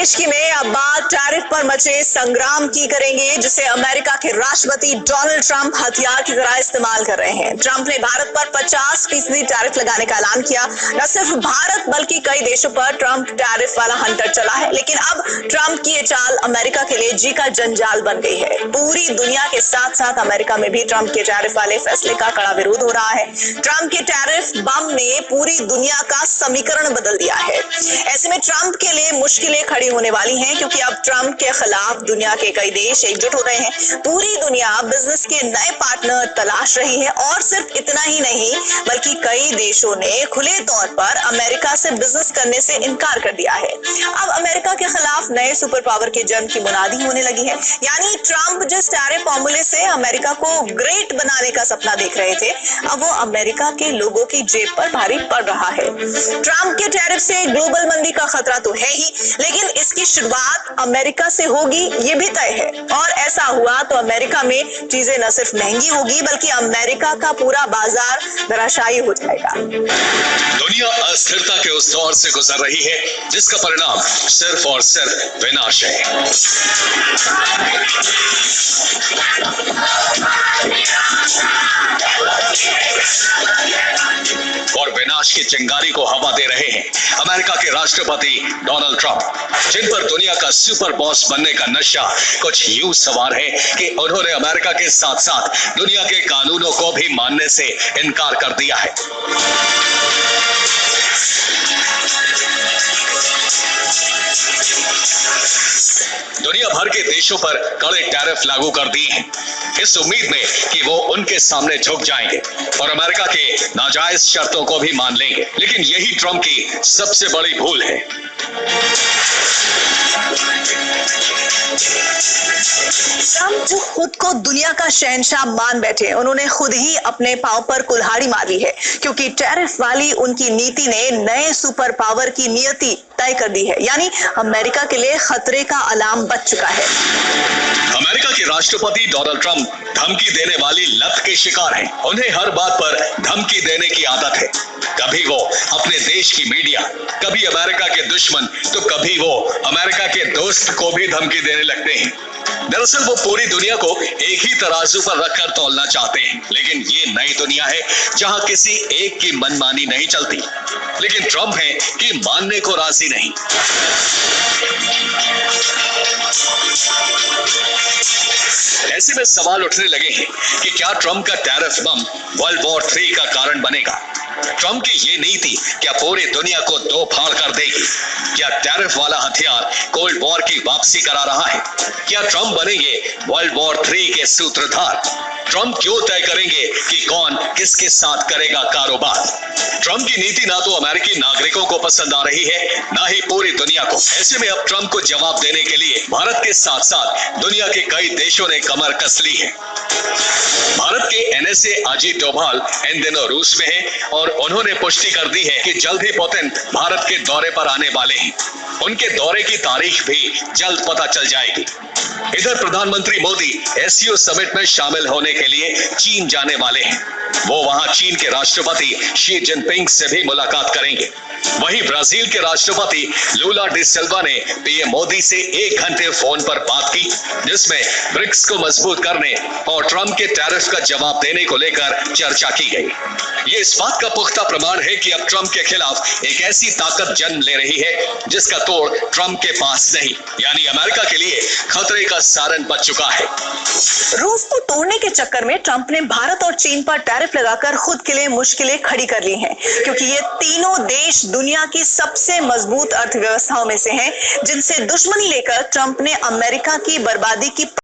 देश की में अब बात टैरिफ पर मचे संग्राम की करेंगे, जिसे अमेरिका के राष्ट्रपति डोनाल्ड ट्रंप हथियार की तरह इस्तेमाल कर रहे हैं। ट्रंप ने भारत पर 50% टैरिफ लगाने का ऐलान किया। न सिर्फ भारत बल्कि कई देशों पर ट्रंप टैरिफ वाला हंटर चला है, लेकिन अब ट्रंप की ये चाल अमेरिका के लिए जी का जंजाल बन गई है। पूरी दुनिया के साथ साथ अमेरिका में भी ट्रंप के टैरिफ वाले फैसले का कड़ा विरोध हो रहा है। ट्रंप के टैरिफ बम ने पूरी दुनिया का समीकरण बदल दिया है। ऐसे में ट्रंप के लिए मुश्किलें खड़ी होने वाली हैं, क्योंकि अब ट्रंप के खिलाफ दुनिया के कई देश एकजुट हो रहे हैं। पूरी दुनिया बिजनेस के नए पार्टनर तलाश रही है और सिर्फ इतना ही नहीं बल्कि कई देशों ने खुले तौर पर अमेरिका से बिजनेस करने से इनकार कर दिया है। अब अमेरिका के खिलाफ नए सुपर पावर के जंग की मुनादी होने लगी है। यानी ट्रंप जिस टैरिफ फॉर्मूले से अमेरिका को ग्रेट बनाने का सपना देख रहे थे, अब वो अमेरिका के लोगों की जेब पर भारी पड़ रहा है। ट्रंप के टैरिफ से ग्लोबल मंदी का खतरा तो है ही, लेकिन इसकी शुरुआत अमेरिका से होगी ये भी तय है। और ऐसा हुआ तो अमेरिका में चीजें न सिर्फ महंगी होगी बल्कि अमेरिका का पूरा बाजार धराशायी हो जाएगा। दुनिया अस्थिरता के उस दौर से गुजर रही है जिसका परिणाम सिर्फ और सिर्फ विनाश है। और विनाश की चिंगारी को हवा दे रहे हैं अमेरिका के राष्ट्रपति डोनाल्ड ट्रंप, जिन पर दुनिया का सुपर बॉस बनने का नशा कुछ यूं सवार है कि उन्होंने अमेरिका के साथ साथ दुनिया के कानूनों को भी मानने से इनकार कर दिया है। दुनिया भर के देशों पर कड़े टैरिफ लागू कर दिए हैं, इस उम्मीद में कि वो उनके सामने झुक जाएंगे और अमेरिका के नाजायज शर्तों को भी मान लेंगे। लेकिन यही ट्रंप की सबसे बड़ी भूल है। ट्रंप जो खुद को दुनिया का शहंशाह मान बैठे, उन्होंने खुद ही अपने पांव पर कुल्हाड़ी मारी है, क्योंकि टैरिफ वाली उनकी नीति ने नए सुपर पावर की नियति तय कर दी है। यानी अमेरिका के लिए खतरे का अलार्म बज चुका है। अमेरिका के राष्ट्रपति डोनाल्ड ट्रंप धमकी देने वाली लत के शिकार हैं। उन्हें हर बात पर धमकी देने की आदत है। कभी वो अपने देश की मीडिया, कभी अमेरिका के दुश्मन, तो कभी वो अमेरिका के दोस्त को भी धमकी देने लगते हैं। दरअसल वो पूरी दुनिया को एक ही तराजू पर रखकर तौलना चाहते हैं। लेकिन ये नई दुनिया है जहां किसी एक की मनमानी नहीं चलती। लेकिन ट्रंप है कि मानने को राजी नहीं। ऐसे में सवाल उठने लगे हैं कि क्या ट्रंप का टैरिफ बम वर्ल्ड वॉर 3 का कारण बनेगा? ट्रंप की ये नीति क्या पूरी दुनिया को दो फाड़ कर देगी? क्या टैरिफ वाला हथियार कोल्ड वॉर की वापसी करा रहा है? क्या ट्रंप बनेंगे वर्ल्ड वॉर 3 के सूत्रधार? ट्रंप क्यों तय करेंगे कि कौन किसके साथ करेगा कारोबार? ट्रंप की नीति ना तो अमेरिकी नागरिकों को पसंद आ रही है, ना ही पूरी दुनिया को। ऐसे में अब ट्रंप को जवाब देने के लिए भारत के साथ साथ दुनिया के कई देशों ने कमर कस ली है। भारत के एनएसए अजीत डोभाल इन दिनों रूस में है और उन्होंने पुष्टि कर दी है कि जल्द ही पुतिन भारत के दौरे पर आने वाले हैं। उनके दौरे की तारीख भी जल्द पता चल जाएगी। इधर प्रधानमंत्री मोदी एससीओ समिट में शामिल होने के लिए चीन जाने वाले हैं। वो वहां चीन के राष्ट्रपति शी जिनपिंग से भी मुलाकात करेंगे। वहीं ब्राजील के राष्ट्रपति लूला डी सिल्वा ने पीएम मोदी से 1 घंटे फोन पर बात की, जिसमें ब्रिक्स को मजबूत करने और ट्रंप के टैरिफ का जवाब देने को लेकर चर्चा की गई। ये इस बात का पुख्ता प्रमाण है कि अब ट्रंप के खिलाफ एक ऐसी ताकत जन्म ले रही है जिसका तोड़ ट्रंप के पास नहीं। यानी अमेरिका के लिए खतरे का सारन बच चुका है। रूस को तोड़ने के चक्कर में ट्रंप ने भारत और चीन पर टैरिफ लगाकर खुद के लिए मुश्किलें खड़ी कर ली हैं, क्योंकि ये तीनों देश दुनिया की सबसे मजबूत अर्थव्यवस्थाओं में से हैं, जिनसे दुश्मनी लेकर ट्रंप ने अमेरिका की बर्बादी की